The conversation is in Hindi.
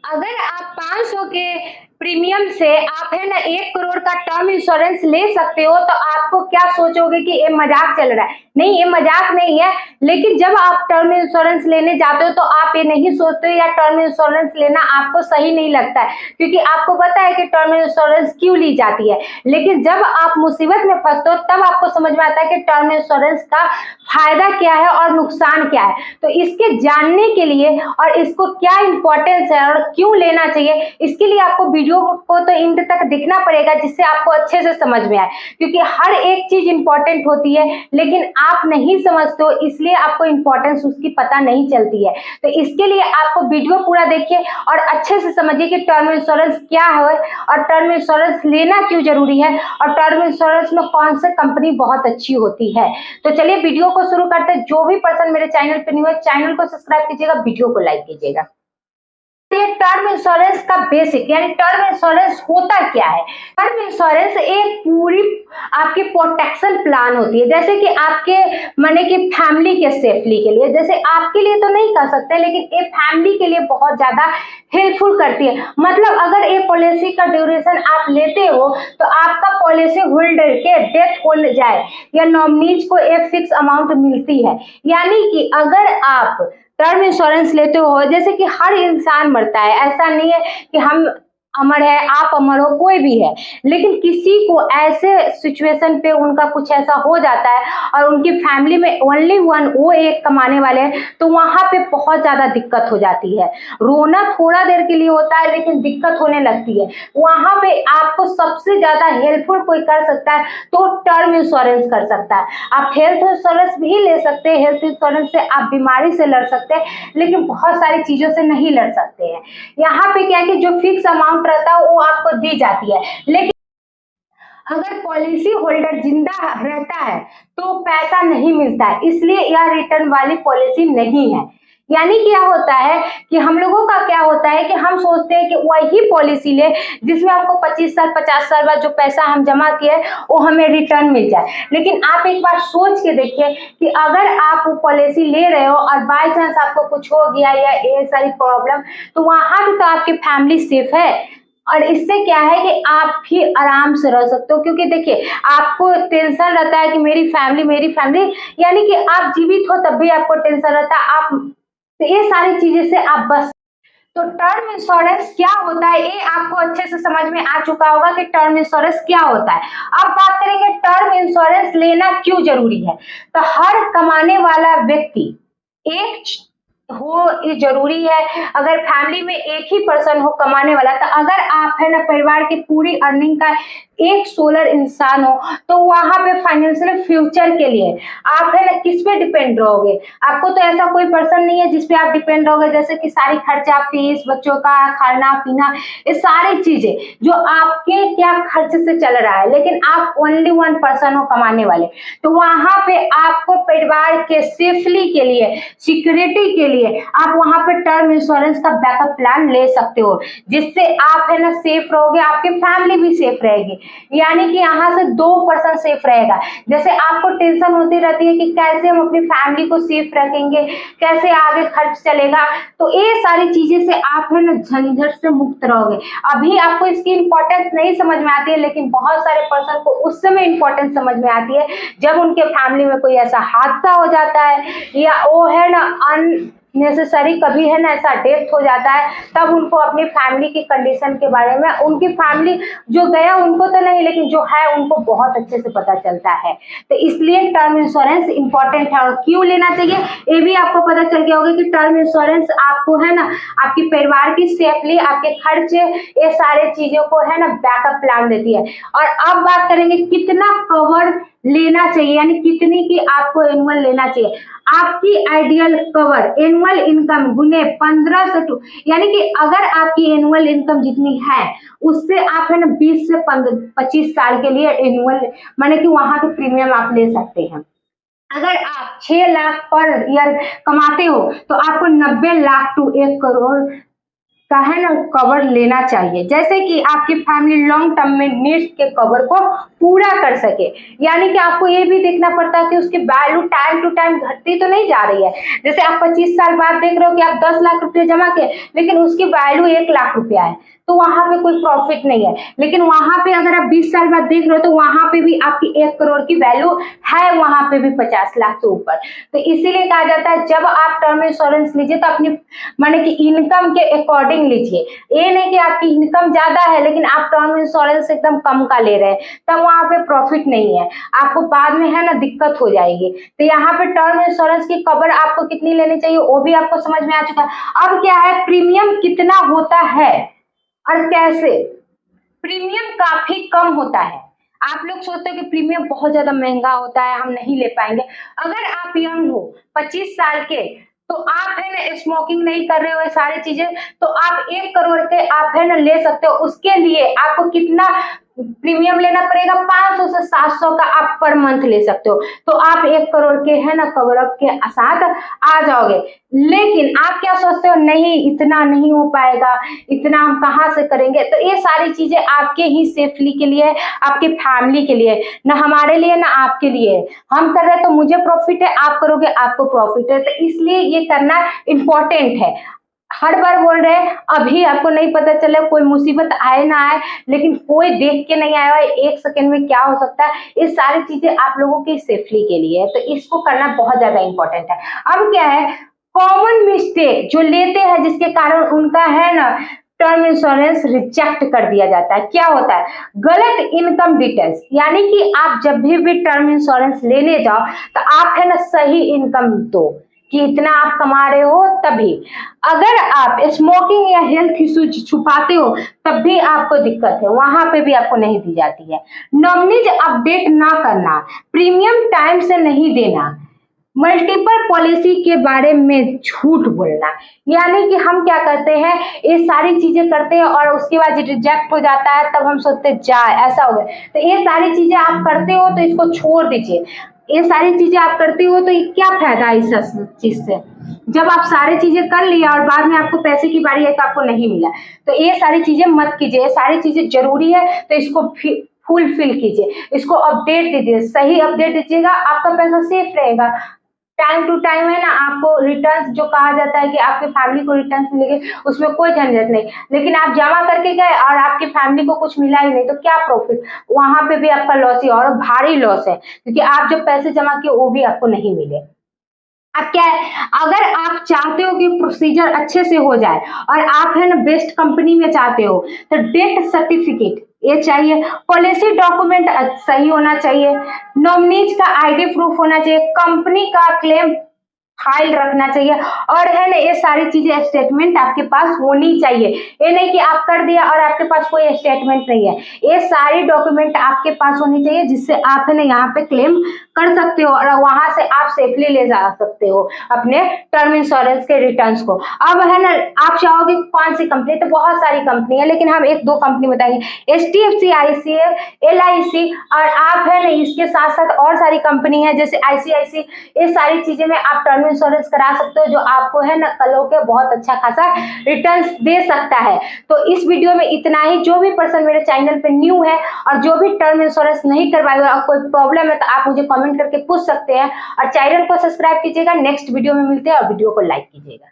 अगर आप 500 के प्रीमियम से आप है ना 1 करोड़ का टर्म इंश्योरेंस ले सकते हो तो आपको क्या सोचोगे कि ये मजाक चल रहा है। नहीं, ये मजाक नहीं है, लेकिन जब आप टर्म इंश्योरेंस लेने जाते हो तो आप ये नहीं सोचते हो या टर्म इंश्योरेंस लेना आपको सही नहीं लगता है, क्योंकि आपको पता है कि टर्म इंश्योरेंस क्यों ली जाती है। लेकिन जब आप मुसीबत में फंसते हो तब आपको समझ में आता है कि टर्म इंश्योरेंस का फायदा क्या है और नुकसान क्या है। तो इसके जानने के लिए और इसको क्या इंपॉर्टेंस है और क्यों लेना चाहिए, इसके लिए आपको वीडियो को तो इंड तक दिखना पड़ेगा, जिससे आपको अच्छे से समझ में आए। क्योंकि हर एक चीज इंपॉर्टेंट होती है, लेकिन आप नहीं समझते हो, इसलिए आपको इंपॉर्टेंस उसकी पता नहीं चलती है। तो इसके लिए आपको वीडियो पूरा देखिए और अच्छे से समझिए कि टर्म इंश्योरेंस क्या है और टर्म इंश्योरेंस लेना क्यों जरूरी है और टर्म इंश्योरेंस में कौन सी कंपनी बहुत अच्छी होती है। तो चलिए वीडियो को शुरू करते हैं। जो भी पर्सन मेरे चैनल पर न्यू है, चैनल को सब्सक्राइब कीजिएगा, वीडियो को लाइक कीजिएगा। ये टर्म इंश्योरेंस का बेसिक यानी टर्म इंश्योरेंस होता क्या है। टर्म इंश्योरेंस एक पूरी आपकी प्रोटेक्शन प्लान होती है, जैसे कि आपके माने कि फैमिली के सेफ्टी के लिए, जैसे आपके लिए तो नहीं कर सकते लेकिन ये फैमिली के लिए बहुत ज्यादा हेल्पफुल करती है। मतलब अगर ये पॉलिसी का ड्यूरेशन आप लेते हो तो आपका पॉलिसी होल्डर के डेथ हो जाए या नॉमिनीज को एक फिक्स अमाउंट मिलती है। यानी कि अगर आप टर्म इंश्योरेंस लेते हो, जैसे कि हर इंसान मरता है, ऐसा नहीं है कि हम अमर है आप अमर हो, कोई भी है, लेकिन किसी को ऐसे सिचुएशन पे उनका कुछ ऐसा हो जाता है और उनकी फैमिली में ओनली वन वो एक कमाने वाले हैं, तो वहां पे बहुत ज्यादा दिक्कत हो जाती है। रोना थोड़ा देर के लिए होता है लेकिन दिक्कत होने लगती है। वहां पे आपको सबसे ज्यादा हेल्पफुल कोई कर सकता है तो टर्म इंश्योरेंस कर सकता है। आप हेल्थ इंश्योरेंस भी ले सकते हैं, हेल्थ इंश्योरेंस से आप बीमारी से लड़ सकते हैं, लेकिन बहुत सारी चीजों से नहीं लड़ सकते हैं। यहाँ पे क्या है कि जो फिक्स अमाउंट रहता है वो आपको दी जाती है, लेकिन अगर पॉलिसी होल्डर जिंदा रहता है तो पैसा नहीं मिलता है, इसलिए यह रिटर्न वाली पॉलिसी नहीं है। यानी क्या होता है कि हम लोगों का क्या होता है कि हम सोचते हैं कि वही पॉलिसी ले जिसमें हमको 25 साल 50 साल बाद जो पैसा हम जमा किए वो हमें रिटर्न मिल जाए। लेकिन आप एक बार सोच के देखिए कि अगर आप वो पॉलिसी ले रहे हो और बाय चांस आपको कुछ हो गया या ये सारी प्रॉब्लम, तो वहां भी तो आपकी फैमिली सेफ है और इससे क्या है कि आप भी आराम से रह सकते हो। क्योंकि देखिए आपको टेंशन रहता है कि मेरी फैमिली, यानी कि आप जीवित हो तब भी आपको टेंशन रहता है, आप तो ये सारी चीजें से आप बस। तो टर्म इंश्योरेंस क्या होता है ये आपको अच्छे से समझ में आ चुका होगा कि टर्म इंश्योरेंस क्या होता है। अब बात करेंगे टर्म इंश्योरेंस लेना क्यों जरूरी है। तो हर कमाने वाला व्यक्ति एक हो ये जरूरी है। अगर फैमिली में एक ही पर्सन हो कमाने वाला, तो अगर आप है ना परिवार की पूरी अर्निंग का एक सोलर इंसान हो तो वहां पे फाइनेंशियल फ्यूचर के लिए आप है ना किस पे डिपेंड रहोगे। आपको तो ऐसा कोई पर्सन नहीं है जिसपे आप डिपेंड रहोगे, जैसे कि सारी खर्चा फीस बच्चों का खाना पीना ये सारी चीजें जो आपके क्या खर्च से चल रहा है, लेकिन आप ओनली वन पर्सन हो कमाने वाले, तो वहां पे आपको परिवार के सेफ्टी के लिए सिक्योरिटी के लिए आप वहां पे टर्म इंश्योरेंस का बैकअप प्लान ले सकते हो, जिससे आप है ना सेफ रहोगे, आपकी फैमिली भी सेफ रहेगी। यानी कि यहाँ से 2% सेफ रहेगा। जैसे आपको टेंशन होती रहती है कि कैसे हम अपनी फैमिली को सेफ रखेंगे, कैसे आगे खर्च चलेगा, तो ये सारी चीजें से आप है ना झंझट से मुक्त रहोगे। अभी आपको इसकी इंपॉर्टेंस नहीं समझ में आती है, लेकिन बहुत सारे पर्सन को उस समय इंपॉर्टेंस समझ में आती है जब उनके फैमिली में कोई ऐसा हादसा हो जाता है या वो है ना नेसेसरी कभी है ना ऐसा डेथ हो जाता है, तब उनको अपनी फैमिली की कंडीशन के बारे में, उनकी फैमिली जो गया उनको तो नहीं लेकिन जो है उनको बहुत अच्छे से पता चलता है। तो इसलिए टर्म इंश्योरेंस इंपॉर्टेंट है और क्यों लेना चाहिए ये भी आपको पता चल गया होगा कि टर्म इंश्योरेंस आपको है ना आपकी परिवार की सेफली आपके खर्चे ये सारे चीजों को है ना बैकअप प्लान देती है। और अब बात करेंगे कितना कवर लेना चाहिए, यानी कितनी की आपको एनुअल लेना चाहिए। आपकी आइडियल कवर एनुअल इनकम गुने 15 से 2, यानी कि अगर आपकी एनुअल इनकम जितनी है उससे आप है ना 20 से 25 साल के लिए एनुअल माने कि वहां के प्रीमियम आप ले सकते हैं। अगर आप 6 लाख पर ईयर कमाते हो तो आपको 90 लाख टू 1 करोड़ का है ना कवर लेना चाहिए, जैसे कि आपकी फैमिली लॉन्ग टर्म में नीड्स के कवर को पूरा कर सके। यानी कि आपको ये भी देखना पड़ता है कि उसकी वैल्यू टाइम टू टाइम घटती तो नहीं जा रही है। जैसे आप 25 साल बाद देख रहे हो कि आप 10 लाख रुपए जमा किए, लेकिन उसकी वैल्यू 1 लाख रुपया है, तो वहां पे कोई प्रॉफिट नहीं है। लेकिन वहां पे अगर आप 20 साल बाद देख रहे हो तो वहां पे भी आपकी 1 करोड़ की वैल्यू है, वहां पे भी 50 लाख से ऊपर। तो इसीलिए कहा जाता है जब आप टर्म इंश्योरेंस लीजिए तो अपनी माने कि इनकम के अकॉर्डिंग लीजिए। ये नहीं कि आपकी इनकम ज्यादा है लेकिन आप टर्म इंश्योरेंस एकदम कम का ले रहे हैं, तब वहां पे प्रॉफिट नहीं है, आपको बाद में है ना दिक्कत हो जाएगी। तो यहाँ पे टर्म इंश्योरेंस की कवर आपको कितनी लेनी चाहिए वो भी आपको समझ में आ चुका है। अब क्या है, प्रीमियम कितना होता है और कैसे। प्रीमियम काफी कम होता है। आप लोग सोचते हो कि प्रीमियम बहुत ज्यादा महंगा होता है, हम नहीं ले पाएंगे। अगर आप यंग हो 25 साल के, तो आप है ना स्मोकिंग नहीं कर रहे हो, ये सारी चीजें, तो आप 1 करोड़ के आप है ना ले सकते हो। उसके लिए आपको कितना प्रीमियम लेना पड़ेगा, 500 से 700 का आप पर मंथ ले सकते हो। तो आप 1 करोड़ के है ना कवर अप के साथ आ जाओगे। लेकिन आप क्या सोचते हो, नहीं इतना नहीं हो पाएगा, इतना हम कहाँ से करेंगे। तो ये सारी चीजें आपके ही सेफ्टी के लिए, आपकी फैमिली के लिए, ना हमारे लिए ना आपके लिए। हम कर रहे हैं तो मुझे प्रॉफिट है, आप करोगे आपको प्रॉफिट है, तो इसलिए ये करना इंपॉर्टेंट है। हर बार बोल रहे हैं, अभी आपको नहीं पता चले, कोई मुसीबत आए ना आए, लेकिन कोई देख के नहीं आया है 1 सेकंड में क्या हो सकता है। ये सारी चीजें आप लोगों की सेफ्टी के लिए है, तो इसको करना बहुत ज्यादा इंपॉर्टेंट है। अब क्या है, कॉमन मिस्टेक जो लेते हैं जिसके कारण उनका है ना टर्म इंश्योरेंस रिजेक्ट कर दिया जाता है। क्या होता है, गलत इनकम डिटेल्स। यानी कि आप जब भी टर्म इंश्योरेंस लेने जाओ तो आप है ना सही इनकम दो कि इतना आप कमा रहे हो। तभी अगर आप स्मोकिंग या हेल्थ इश्यू छुपाते हो तब भी आपको दिक्कत है, वहां पे भी आपको नहीं दी जाती है। नॉमिनीज अपडेट ना करना, प्रीमियम टाइम से नहीं देना, मल्टीपल पॉलिसी के बारे में झूठ बोलना। यानी कि हम क्या करते हैं, ये सारी चीजें करते हैं और उसके बाद रिजेक्ट हो जाता है, तब हम सोचते जा ऐसा हो गया। तो ये सारी चीजें आप करते हो तो इसको छोड़ दीजिए। ये सारी चीजें आप करते हो तो क्या फायदा इस चीज से, जब आप सारी चीजें कर लिया और बाद में आपको पैसे की बारी है तो आपको नहीं मिला। तो ये सारी चीजें मत कीजिए, ये सारी चीजें जरूरी है तो इसको फुलफिल कीजिए, इसको अपडेट दीजिए, सही अपडेट दीजिएगा, आपका पैसा सेफ रहेगा। टाइम टू टाइम है ना आपको रिटर्न्स जो कहा जाता है कि आपके फैमिली को रिटर्न्स मिलेंगे, उसमें कोई झंझट नहीं। लेकिन आप जमा करके गए और आपकी फैमिली को कुछ मिला ही नहीं तो क्या प्रॉफिट, वहां पे भी आपका लॉस ही और भारी लॉस है, क्योंकि आप जो पैसे जमा किए वो भी आपको नहीं मिले। अब क्या है, अगर आप चाहते हो कि प्रोसीजर अच्छे से हो जाए और आप है ना बेस्ट कंपनी में चाहते हो तो डेथ सर्टिफिकेट ये चाहिए, पॉलिसी डॉक्यूमेंट सही होना चाहिए, नॉमिनीज का आईडी प्रूफ होना चाहिए, कंपनी का क्लेम फाइल रखना चाहिए, और है ना ये सारी चीजें स्टेटमेंट आपके पास होनी चाहिए। ये नहीं कि आप कर दिया और आपके पास कोई स्टेटमेंट नहीं है, ये सारी डॉक्यूमेंट आपके पास होनी चाहिए जिससे आप है ना यहाँ पे क्लेम कर सकते हो और वहां से आप सेफली ले जा सकते हो अपने टर्म इंश्योरेंस के रिटर्न्स को। अब है ना आप चाहोगे कौन सी कंपनी, तो बहुत सारी कंपनी है लेकिन हम 1-2 कंपनी बताएंगे, HDFC, ICICI, LIC, और आप है ना इसके साथ साथ और सारी कंपनी है जैसे ICICI। ये सारी चीजें में आप टर्म इंश्योरेंस करा सकते हो जो आपको है ना कल होकर बहुत अच्छा खासा रिटर्न्स दे सकता है। तो इस वीडियो में इतना ही। जो भी पर्सन मेरे चैनल पे न्यू है और जो भी टर्म इंश्योरेंस नहीं करवाए और कोई प्रॉब्लम है तो आप मुझे कमेंट करके पूछ सकते हैं, और चैनल को सब्सक्राइब कीजिएगा। नेक्स्ट वीडियो में मिलते हैं और वीडियो को लाइक कीजिएगा।